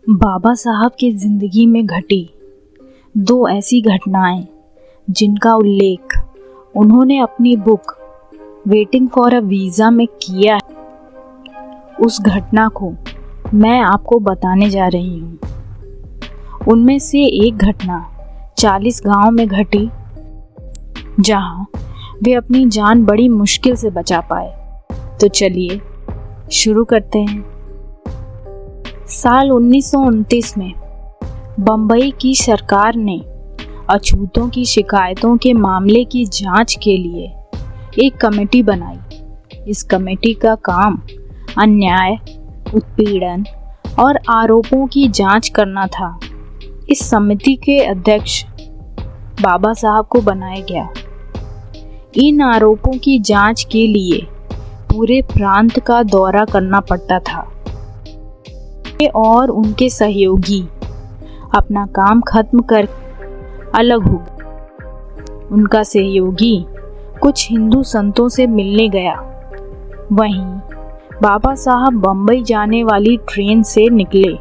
बाबा साहब की जिंदगी में घटी दो ऐसी घटनाएं जिनका उल्लेख उन्होंने अपनी book waiting for a visa में किया है। उस घटना को मैं आपको बताने जा रही हूँ। उनमें से एक घटना 40 गांव में घटी, जहां वे अपनी जान बड़ी मुश्किल से बचा पाए। तो चलिए शुरू करते हैं। साल 1929 में बम्बई की सरकार ने अछूतों की शिकायतों के मामले की जांच के लिए एक कमेटी बनाई। इस कमेटी का काम अन्याय, उत्पीड़न और आरोपों की जांच करना था। इस समिति के अध्यक्ष बाबा साहब को बनाया गया। इन आरोपों की जांच के लिए पूरे प्रांत का दौरा करना पड़ता था और उनके सहयोगी अपना काम खत्म कर अलग हो गए। उनका सहयोगी कुछ हिंदू संतों से मिलने गया। वहीं बाबा साहब बम्बई जाने वाली ट्रेन से निकले।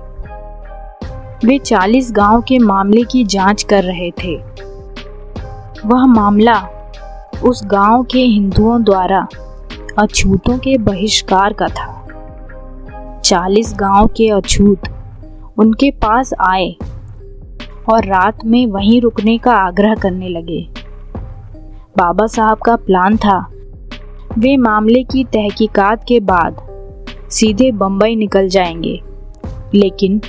वे 40 गांव के मामले की जांच कर रहे थे। वह मामला उस गांव के हिंदुओं द्वारा अछूतों के बहिष्कार का था। 40 गांव के अछूत उनके पास आए और रात में वहीं रुकने का आग्रह करने लगे। बाबा साहब का प्लान था वे मामले की तहकीकात के बाद सीधे बम्बई निकल जाएंगे, लेकिन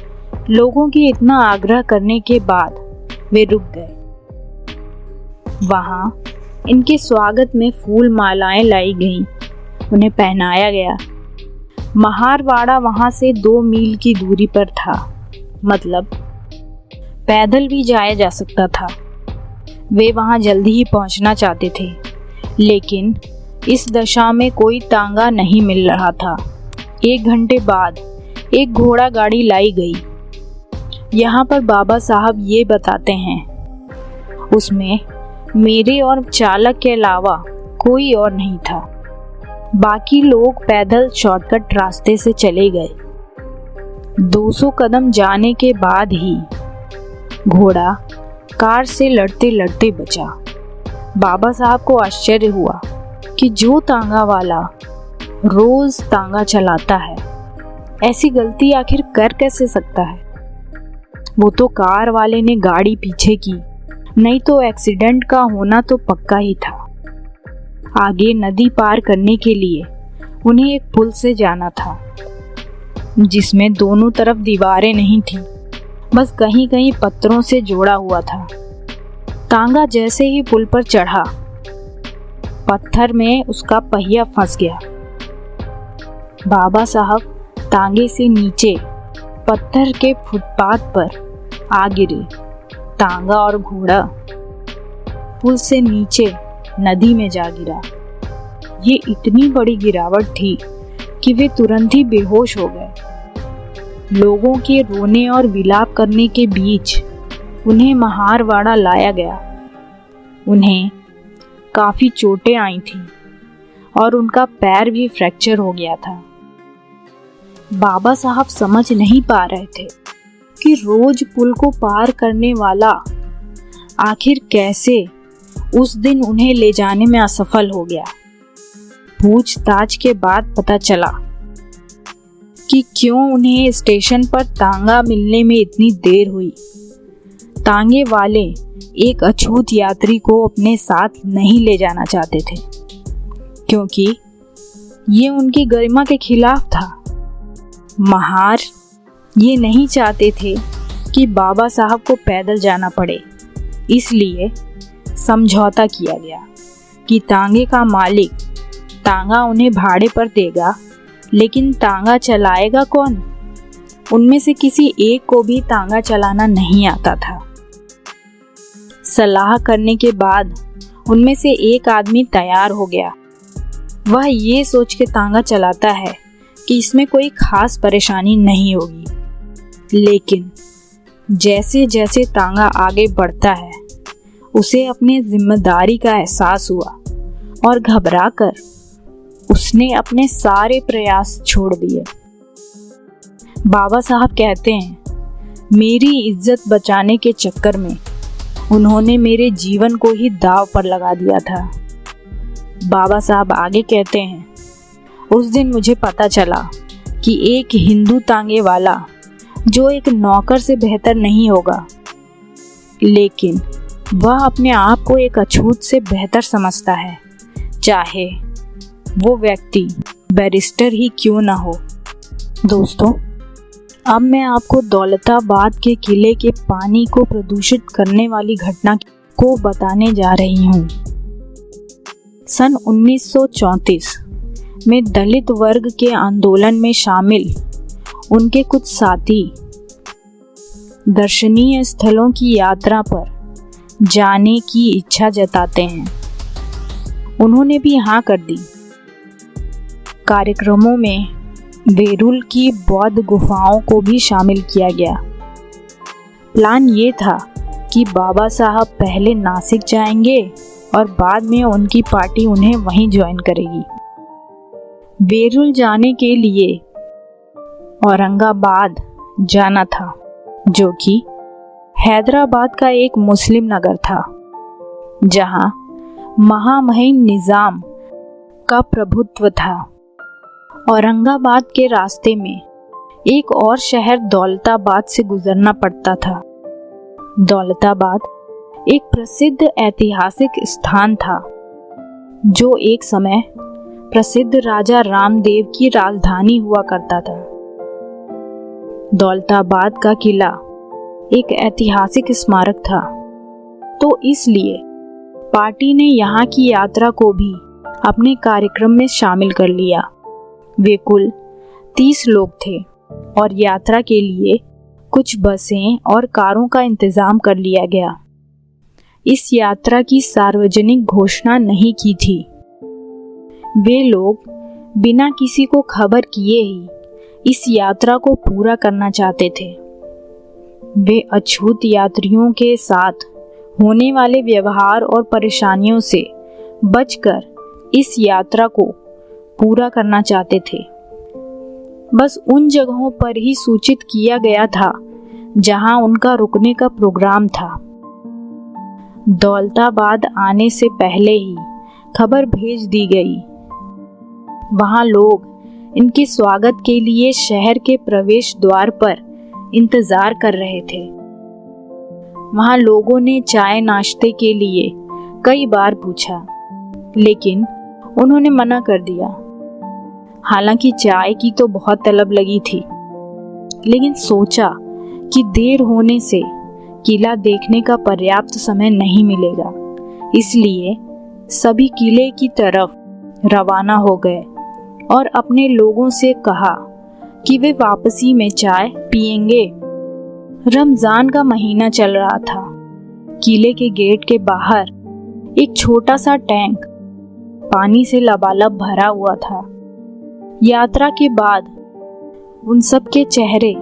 लोगों के इतना आग्रह करने के बाद वे रुक गए। वहां इनके स्वागत में फूल मालाएं लाई गईं, उन्हें पहनाया गया। महारवाड़ा वहां से 2 मील की दूरी पर था, मतलब पैदल भी जाया जा सकता था। वे वहां जल्दी ही पहुंचना चाहते थे, लेकिन इस दशा में कोई तांगा नहीं मिल रहा था। 1 घंटे बाद एक घोड़ा गाड़ी लाई गई। यहाँ पर बाबा साहब ये बताते हैं, उसमें मेरे और चालक के अलावा कोई और नहीं था। बाकी लोग पैदल शॉर्टकट रास्ते से चले गए। 200 कदम जाने के बाद ही घोड़ा कार से लड़ते लड़ते बचा। बाबा साहब को आश्चर्य हुआ कि जो तांगा वाला रोज तांगा चलाता है, ऐसी गलती आखिर कर कैसे सकता है। वो तो कार वाले ने गाड़ी पीछे की, नहीं तो एक्सीडेंट का होना तो पक्का ही था। आगे नदी पार करने के लिए उन्हें एक पुल से जाना था, जिसमें दोनों तरफ दीवारें नहीं थी, बस कहीं कहीं पत्थरों से जोड़ा हुआ था। तांगा जैसे ही पुल पर चढ़ा, पत्थर में उसका पहिया फंस गया। बाबा साहब तांगे से नीचे पत्थर के फुटपाथ पर आ गिरे। तांगा और घोड़ा पुल से नीचे नदी में जा गिरा। ये इतनी बड़ी गिरावट थी कि वे तुरंत ही बेहोश हो गए। लोगों के रोने और विलाप करने के बीच उन्हें महारवाड़ा लाया गया। उन्हें काफी चोटें आई थीं और उनका पैर भी फ्रैक्चर हो गया था। बाबा साहब समझ नहीं पा रहे थे कि रोज पुल को पार करने वाला आखिर कैसे उस दिन उन्हें ले जाने में असफल हो गया। पूछताछ के बाद पता चला कि क्यों उन्हें स्टेशन पर तांगा मिलने में इतनी देर हुई। तांगे वाले एक अछूत यात्री को अपने साथ नहीं ले जाना चाहते थे, क्योंकि ये उनकी गरिमा के खिलाफ था। महार ये नहीं चाहते थे कि बाबा साहब को पैदल जाना पड़े, इसलिए समझौता किया गया कि तांगे का मालिक तांगा उन्हें भाड़े पर देगा, लेकिन तांगा चलाएगा कौन? उनमें से किसी एक को भी तांगा चलाना नहीं आता था। सलाह करने के बाद उनमें से एक आदमी तैयार हो गया। वह ये सोच के तांगा चलाता है कि इसमें कोई खास परेशानी नहीं होगी, लेकिन जैसे जैसे तांगा आगे बढ़ता है, उसे अपनी जिम्मेदारी का एहसास हुआ और घबराकर उसने अपने सारे प्रयास छोड़ दिए। बाबा साहब कहते हैं, मेरी इज्जत बचाने के चक्कर में उन्होंने मेरे जीवन को ही दांव पर लगा दिया था। बाबा साहब आगे कहते हैं, उस दिन मुझे पता चला कि एक हिंदू तांगे वाला जो एक नौकर से बेहतर नहीं होगा, लेकिन वह अपने आप को एक अछूत से बेहतर समझता है, चाहे वो व्यक्ति बैरिस्टर ही क्यों ना हो। दोस्तों, अब मैं आपको दौलताबाद के किले के पानी को प्रदूषित करने वाली घटना को बताने जा रही हूँ। सन 1934 में दलित वर्ग के आंदोलन में शामिल उनके कुछ साथी दर्शनीय स्थलों की यात्रा पर जाने की इच्छा जताते हैं। उन्होंने भी हाँ कर दी। कार्यक्रमों में वेरुल की बौद्ध गुफाओं को भी शामिल किया गया। प्लान ये था कि बाबा साहब पहले नासिक जाएंगे और बाद में उनकी पार्टी उन्हें वहीं ज्वाइन करेगी। वेरुल जाने के लिए औरंगाबाद जाना था, जो कि हैदराबाद का एक मुस्लिम नगर था, जहां महामहिम निजाम का प्रभुत्व था। औरंगाबाद के रास्ते में एक और शहर दौलताबाद से गुजरना पड़ता था। दौलताबाद एक प्रसिद्ध ऐतिहासिक स्थान था, जो एक समय प्रसिद्ध राजा रामदेव की राजधानी हुआ करता था। दौलताबाद का किला एक ऐतिहासिक स्मारक था, तो इसलिए पार्टी ने यहाँ की यात्रा को भी अपने कार्यक्रम में शामिल कर लिया। वे कुल 30 लोग थे और यात्रा के लिए कुछ बसें और कारों का इंतजाम कर लिया गया। इस यात्रा की सार्वजनिक घोषणा नहीं की थी। वे लोग बिना किसी को खबर किए ही इस यात्रा को पूरा करना चाहते थे। वे अछूत यात्रियों के साथ होने वाले व्यवहार और परेशानियों से बचकर इस यात्रा को पूरा करना चाहते थे। बस उन जगहों पर ही सूचित किया गया था जहां उनका रुकने का प्रोग्राम था। दौलताबाद आने से पहले ही खबर भेज दी गई। वहां लोग इनके स्वागत के लिए शहर के प्रवेश द्वार पर इंतजार कर रहे थे। वहां लोगों ने चाय नाश्ते के लिए कई बार पूछा, लेकिन उन्होंने मना कर दिया। हालांकि चाय की तो बहुत तलब लगी थी, लेकिन सोचा कि देर होने से किला देखने का पर्याप्त समय नहीं मिलेगा, इसलिए सभी किले की तरफ रवाना हो गए और अपने लोगों से कहा कि वे वापसी में चाय पिएंगे। रमजान का महीना चल रहा था। किले के गेट के बाहर एक छोटा सा टैंक पानी से लबालब भरा हुआ था। यात्रा के बाद उन सब के चेहरे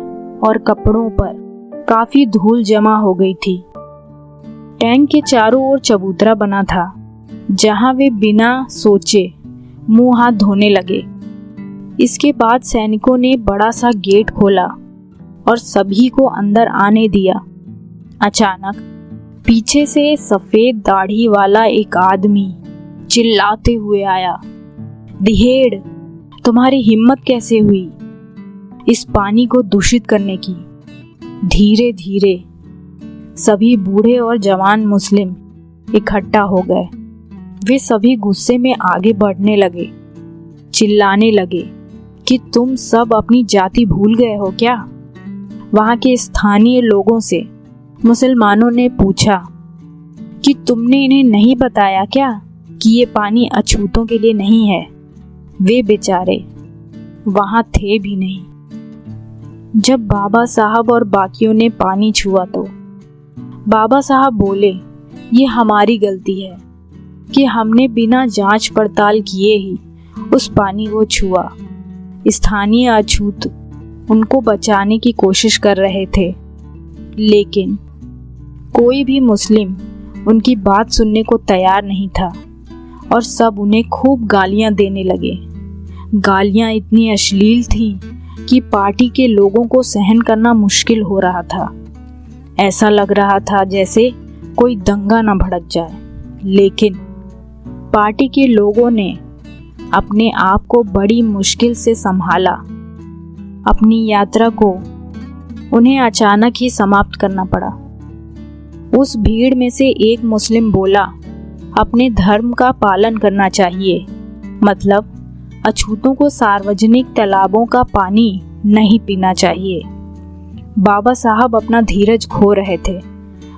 और कपड़ों पर काफी धूल जमा हो गई थी। टैंक के चारों ओर चबूतरा बना था, जहां वे बिना सोचे मुंह हाथ धोने लगे। इसके बाद सैनिकों ने बड़ा सा गेट खोला और सभी को अंदर आने दिया। अचानक पीछे से सफेद दाढ़ी वाला एक आदमी चिल्लाते हुए आया, दिहेड़, तुम्हारी हिम्मत कैसे हुई इस पानी को दूषित करने की? धीरे धीरे सभी बूढ़े और जवान मुस्लिम इकट्ठा हो गए। वे सभी गुस्से में आगे बढ़ने लगे, चिल्लाने लगे कि तुम सब अपनी जाति भूल गए हो क्या? वहां के स्थानीय लोगों से मुसलमानों ने पूछा कि तुमने इन्हें नहीं बताया क्या कि ये पानी अछूतों के लिए नहीं है? वे बेचारे वहां थे भी नहीं। जब बाबा साहब और बाकियों ने पानी छुआ तो बाबा साहब बोले, ये हमारी गलती है कि हमने बिना जांच पड़ताल किए ही उस पानी को छुआ। स्थानीय अछूत उनको बचाने की कोशिश कर रहे थे, लेकिन कोई भी मुस्लिम उनकी बात सुनने को तैयार नहीं था और सब उन्हें खूब गालियां देने लगे। गालियां इतनी अश्लील थीं कि पार्टी के लोगों को सहन करना मुश्किल हो रहा था। ऐसा लग रहा था जैसे कोई दंगा न भड़क जाए। लेकिन पार्टी के लोगों ने अपने आप को बड़ी मुश्किल से संभाला। अपनी यात्रा को उन्हें अचानक ही समाप्त करना पड़ा। उस भीड़ में से एक मुस्लिम बोला, अपने धर्म का पालन करना चाहिए, मतलब अछूतों को सार्वजनिक तालाबों का पानी नहीं पीना चाहिए। बाबा साहब अपना धीरज खो रहे थे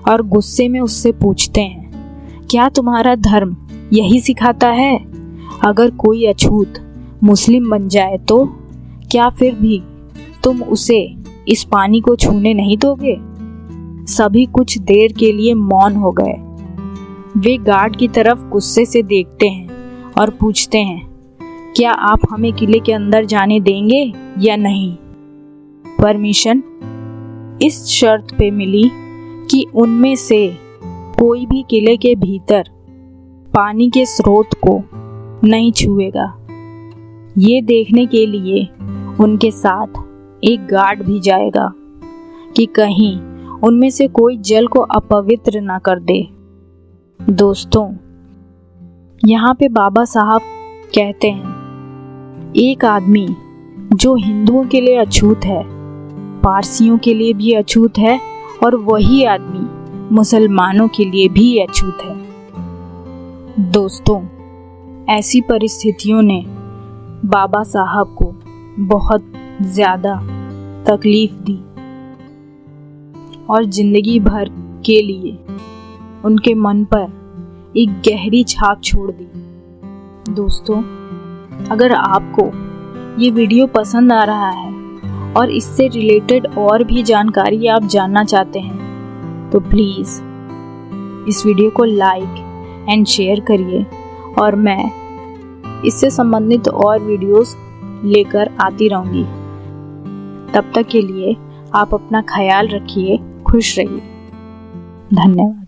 और गुस्से में उससे पूछते हैं, क्या तुम्हारा धर्म यही सिखाता है? अगर कोई अछूत मुस्लिम बन जाए तो क्या फिर भी तुम उसे इस पानी को छूने नहीं दोगे? सभी कुछ देर के लिए मौन हो गए। वे गार्ड की तरफ गुस्से से देखते हैं और पूछते हैं, क्या आप हमें किले के अंदर जाने देंगे या नहीं? परमिशन इस शर्त पे मिली कि उनमें से कोई भी किले के भीतर पानी के स्रोत को नहीं छुएगा। ये देखने के लिए उनके साथ एक गार्ड भी जाएगा कि कहीं उनमें से कोई जल को अपवित्र ना कर दे। दोस्तों, यहाँ पे बाबा साहब कहते हैं, एक आदमी जो हिंदुओं के लिए अछूत है, पारसियों के लिए भी अछूत है और वही आदमी मुसलमानों के लिए भी अछूत है। दोस्तों, ऐसी परिस्थितियों ने बाबा साहब को बहुत ज़्यादा तकलीफ दी और जिंदगी भर के लिए उनके मन पर एक गहरी छाप छोड़ दी। दोस्तों, अगर आपको ये वीडियो पसंद आ रहा है और इससे रिलेटेड और भी जानकारी आप जानना चाहते हैं तो प्लीज़ इस वीडियो को लाइक एंड शेयर करिए और मैं इससे संबंधित और वीडियोस लेकर आती रहूँगी। तब तक के लिए आप अपना ख्याल रखिए, खुश रहिए। धन्यवाद।